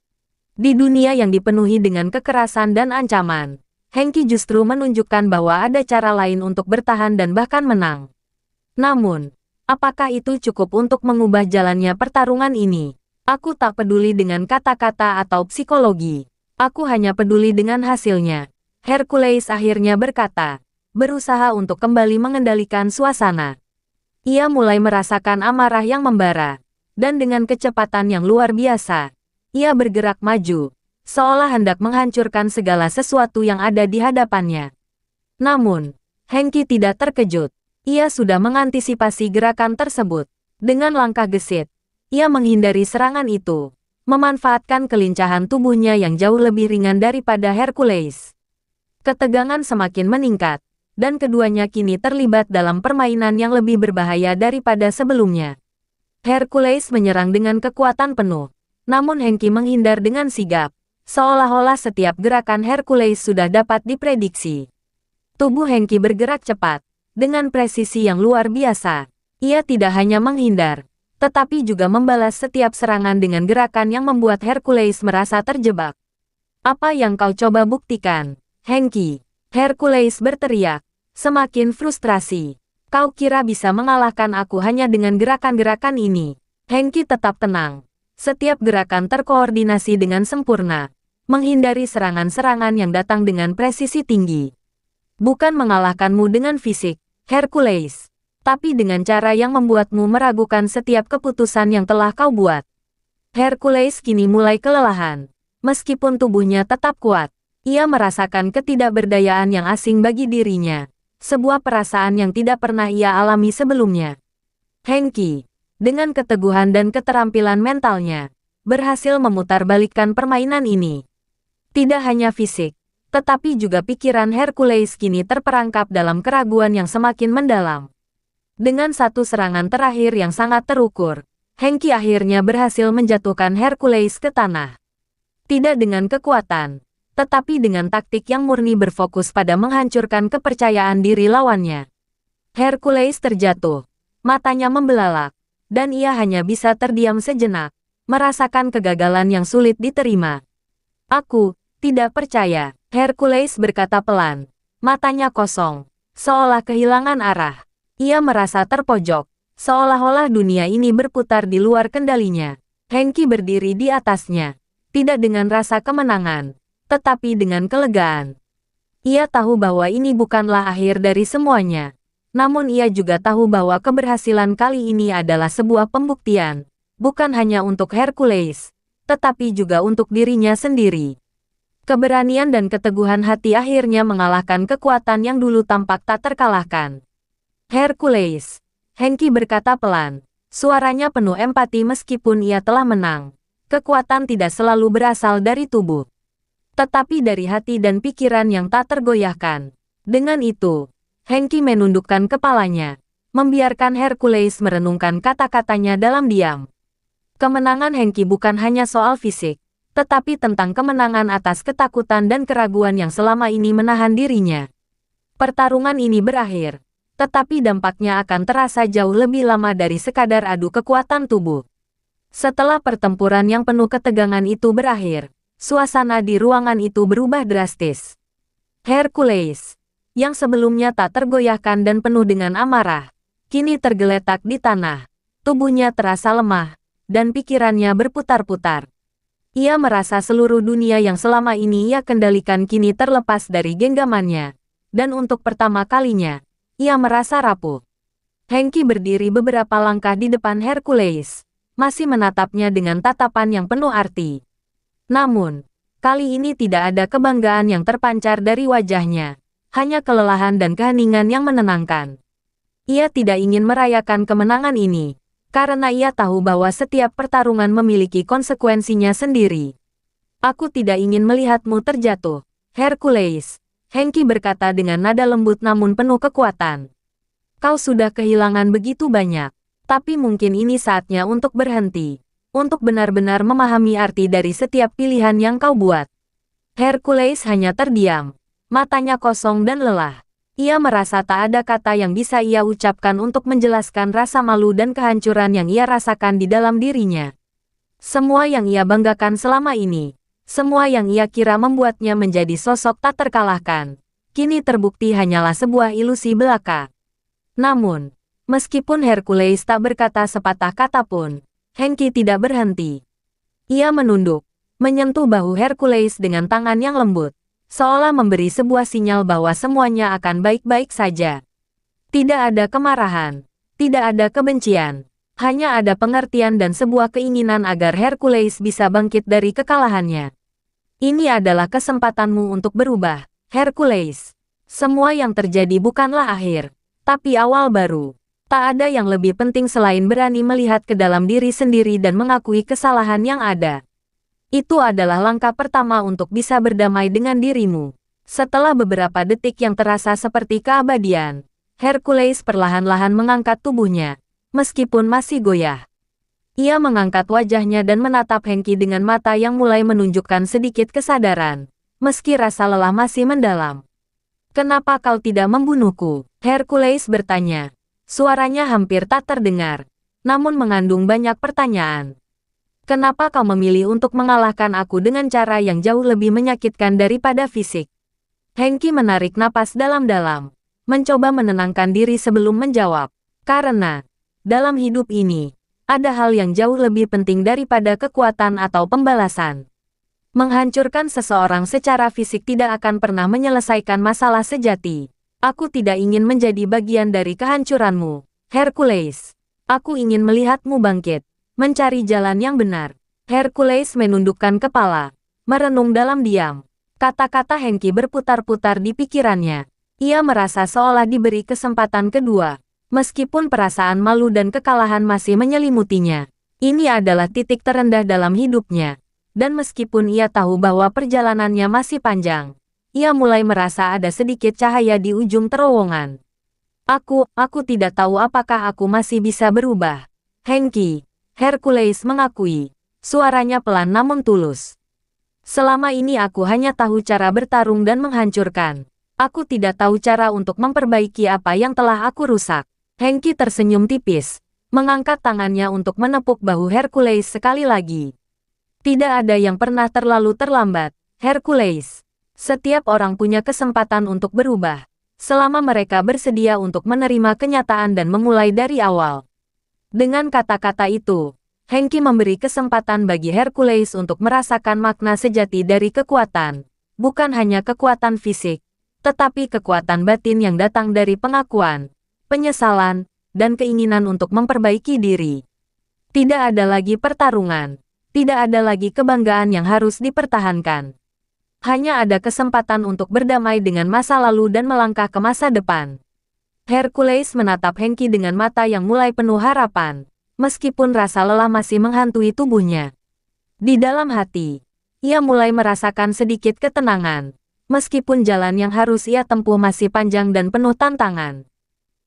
A: Di dunia yang dipenuhi dengan kekerasan dan ancaman, Hengki justru menunjukkan bahwa ada cara lain untuk bertahan dan bahkan menang. Namun, apakah itu cukup untuk mengubah jalannya pertarungan ini? Aku tak peduli dengan kata-kata atau psikologi. Aku hanya peduli dengan hasilnya. Hercules akhirnya berkata, berusaha untuk kembali mengendalikan suasana. Ia mulai merasakan amarah yang membara, dan dengan kecepatan yang luar biasa, ia bergerak maju, seolah hendak menghancurkan segala sesuatu yang ada di hadapannya. Namun, Hengki tidak terkejut. Ia sudah mengantisipasi gerakan tersebut. Dengan langkah gesit, ia menghindari serangan itu, memanfaatkan kelincahan tubuhnya yang jauh lebih ringan daripada Hercules. Ketegangan semakin meningkat, dan keduanya kini terlibat dalam permainan yang lebih berbahaya daripada sebelumnya. Hercules menyerang dengan kekuatan penuh, namun Hengki menghindar dengan sigap, seolah-olah setiap gerakan Hercules sudah dapat diprediksi. Tubuh Hengki bergerak cepat, dengan presisi yang luar biasa. Ia tidak hanya menghindar, tetapi juga membalas setiap serangan dengan gerakan yang membuat Hercules merasa terjebak. Apa yang kau coba buktikan, Hengki? Hercules berteriak, semakin frustrasi. Kau kira bisa mengalahkan aku hanya dengan gerakan-gerakan ini? Hengki tetap tenang. Setiap gerakan terkoordinasi dengan sempurna, menghindari serangan-serangan yang datang dengan presisi tinggi. Bukan mengalahkanmu dengan fisik, Hercules, tapi dengan cara yang membuatmu meragukan setiap keputusan yang telah kau buat. Hercules kini mulai kelelahan. Meskipun tubuhnya tetap kuat, ia merasakan ketidakberdayaan yang asing bagi dirinya, sebuah perasaan yang tidak pernah ia alami sebelumnya. Hengki, dengan keteguhan dan keterampilan mentalnya, berhasil memutarbalikkan permainan ini. Tidak hanya fisik, tetapi juga pikiran Hercules kini terperangkap dalam keraguan yang semakin mendalam. Dengan satu serangan terakhir yang sangat terukur, Hengki akhirnya berhasil menjatuhkan Hercules ke tanah. Tidak dengan kekuatan, tetapi dengan taktik yang murni berfokus pada menghancurkan kepercayaan diri lawannya. Hercules terjatuh, matanya membelalak, dan ia hanya bisa terdiam sejenak, merasakan kegagalan yang sulit diterima. Aku tidak percaya, Hercules berkata pelan, matanya kosong, seolah kehilangan arah. Ia merasa terpojok, seolah-olah dunia ini berputar di luar kendalinya. Hengki berdiri di atasnya, tidak dengan rasa kemenangan, tetapi dengan kelegaan. Ia tahu bahwa ini bukanlah akhir dari semuanya. Namun ia juga tahu bahwa keberhasilan kali ini adalah sebuah pembuktian, bukan hanya untuk Hercules, tetapi juga untuk dirinya sendiri. Keberanian dan keteguhan hati akhirnya mengalahkan kekuatan yang dulu tampak tak terkalahkan. Hercules, Hengki berkata pelan, suaranya penuh empati meskipun ia telah menang. Kekuatan tidak selalu berasal dari tubuh, tetapi dari hati dan pikiran yang tak tergoyahkan. Dengan itu, Hengki menundukkan kepalanya, membiarkan Hercules merenungkan kata-katanya dalam diam. Kemenangan Hengki bukan hanya soal fisik, tetapi tentang kemenangan atas ketakutan dan keraguan yang selama ini menahan dirinya. Pertarungan ini berakhir, tetapi dampaknya akan terasa jauh lebih lama dari sekadar adu kekuatan tubuh. Setelah pertempuran yang penuh ketegangan itu berakhir, suasana di ruangan itu berubah drastis. Hercules, yang sebelumnya tak tergoyahkan dan penuh dengan amarah, kini tergeletak di tanah. Tubuhnya terasa lemah, dan pikirannya berputar-putar. Ia merasa seluruh dunia yang selama ini ia kendalikan kini terlepas dari genggamannya. Dan untuk pertama kalinya, Ia merasa rapuh. Hengki berdiri beberapa langkah di depan Hercules, masih menatapnya dengan tatapan yang penuh arti. Namun, kali ini tidak ada kebanggaan yang terpancar dari wajahnya, hanya kelelahan dan keheningan yang menenangkan. Ia tidak ingin merayakan kemenangan ini, karena ia tahu bahwa setiap pertarungan memiliki konsekuensinya sendiri. Aku tidak ingin melihatmu terjatuh, Hercules, Hengki berkata dengan nada lembut namun penuh kekuatan. Kau sudah kehilangan begitu banyak, tapi mungkin ini saatnya untuk berhenti, untuk benar-benar memahami arti dari setiap pilihan yang kau buat. Hercules hanya terdiam, matanya kosong dan lelah. Ia merasa tak ada kata yang bisa ia ucapkan untuk menjelaskan rasa malu dan kehancuran yang ia rasakan di dalam dirinya. Semua yang ia banggakan selama ini, semua yang ia kira membuatnya menjadi sosok tak terkalahkan, kini terbukti hanyalah sebuah ilusi belaka. Namun, meskipun Hercules tak berkata sepatah kata pun, Hengki tidak berhenti. Ia menunduk, menyentuh bahu Hercules dengan tangan yang lembut, seolah memberi sebuah sinyal bahwa semuanya akan baik-baik saja. Tidak ada kemarahan, tidak ada kebencian, hanya ada pengertian dan sebuah keinginan agar Hercules bisa bangkit dari kekalahannya. Ini adalah kesempatanmu untuk berubah, Hercules. Semua yang terjadi bukanlah akhir, tapi awal baru. Tak ada yang lebih penting selain berani melihat ke dalam diri sendiri dan mengakui kesalahan yang ada. Itu adalah langkah pertama untuk bisa berdamai dengan dirimu. Setelah beberapa detik yang terasa seperti keabadian, Hercules perlahan-lahan mengangkat tubuhnya, meskipun masih goyah. Ia mengangkat wajahnya dan menatap Hengki dengan mata yang mulai menunjukkan sedikit kesadaran, meski rasa lelah masih mendalam. Kenapa kau tidak membunuhku? Hercules bertanya. Suaranya hampir tak terdengar, namun mengandung banyak pertanyaan. Kenapa kau memilih untuk mengalahkan aku dengan cara yang jauh lebih menyakitkan daripada fisik? Hengki menarik napas dalam-dalam, mencoba menenangkan diri sebelum menjawab. Karena, dalam hidup ini, ada hal yang jauh lebih penting daripada kekuatan atau pembalasan. Menghancurkan seseorang secara fisik tidak akan pernah menyelesaikan masalah sejati. Aku tidak ingin menjadi bagian dari kehancuranmu, Hercules. Aku ingin melihatmu bangkit, mencari jalan yang benar. Hercules menundukkan kepala, merenung dalam diam. Kata-kata Hengki berputar-putar di pikirannya. Ia merasa seolah diberi kesempatan kedua, meskipun perasaan malu dan kekalahan masih menyelimutinya. Ini adalah titik terendah dalam hidupnya. Dan meskipun ia tahu bahwa perjalanannya masih panjang, ia mulai merasa ada sedikit cahaya di ujung terowongan. Aku tidak tahu apakah aku masih bisa berubah. Hengki, Hercules mengakui, suaranya pelan namun tulus. Selama ini aku hanya tahu cara bertarung dan menghancurkan. Aku tidak tahu cara untuk memperbaiki apa yang telah aku rusak. Hengki tersenyum tipis, mengangkat tangannya untuk menepuk bahu Hercules sekali lagi. Tidak ada yang pernah terlalu terlambat, Hercules. Setiap orang punya kesempatan untuk berubah, selama mereka bersedia untuk menerima kenyataan dan memulai dari awal. Dengan kata-kata itu, Hengki memberi kesempatan bagi Hercules untuk merasakan makna sejati dari kekuatan, bukan hanya kekuatan fisik, tetapi kekuatan batin yang datang dari pengakuan, penyesalan, dan keinginan untuk memperbaiki diri. Tidak ada lagi pertarungan. Tidak ada lagi kebanggaan yang harus dipertahankan. Hanya ada kesempatan untuk berdamai dengan masa lalu dan melangkah ke masa depan. Hercules menatap Hengki dengan mata yang mulai penuh harapan, meskipun rasa lelah masih menghantui tubuhnya. Di dalam hati, ia mulai merasakan sedikit ketenangan, meskipun jalan yang harus ia tempuh masih panjang dan penuh tantangan.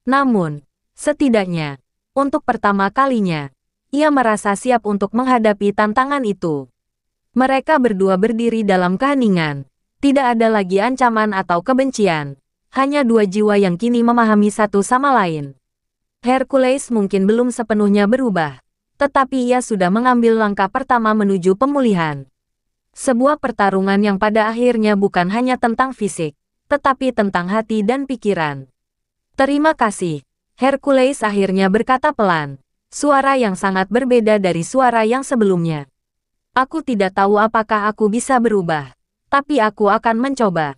A: Namun, setidaknya, untuk pertama kalinya, ia merasa siap untuk menghadapi tantangan itu. Mereka berdua berdiri dalam keheningan. Tidak ada lagi ancaman atau kebencian. Hanya dua jiwa yang kini memahami satu sama lain. Hercules mungkin belum sepenuhnya berubah, tetapi ia sudah mengambil langkah pertama menuju pemulihan. Sebuah pertarungan yang pada akhirnya bukan hanya tentang fisik, tetapi tentang hati dan pikiran. Terima kasih, Hercules akhirnya berkata pelan. Suara yang sangat berbeda dari suara yang sebelumnya. Aku tidak tahu apakah aku bisa berubah, tapi aku akan mencoba.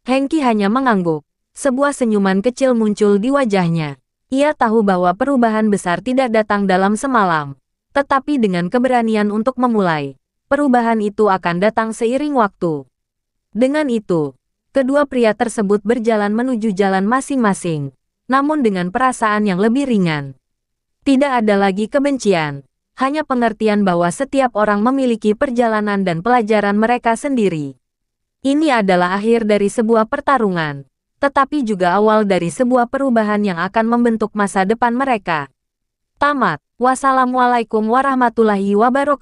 A: Hengki hanya mengangguk, Sebuah senyuman kecil muncul di wajahnya. Ia tahu bahwa perubahan besar tidak datang dalam semalam. Tetapi dengan keberanian untuk memulai, perubahan itu akan datang seiring waktu. Dengan itu, kedua pria tersebut berjalan menuju jalan masing-masing, namun dengan perasaan yang lebih ringan. Tidak ada lagi kebencian, hanya pengertian bahwa setiap orang memiliki perjalanan dan pelajaran mereka sendiri. Ini adalah akhir dari sebuah pertarungan, tetapi juga awal dari sebuah perubahan yang akan membentuk masa depan mereka. Tamat. Wassalamualaikum warahmatullahi wabarakatuh.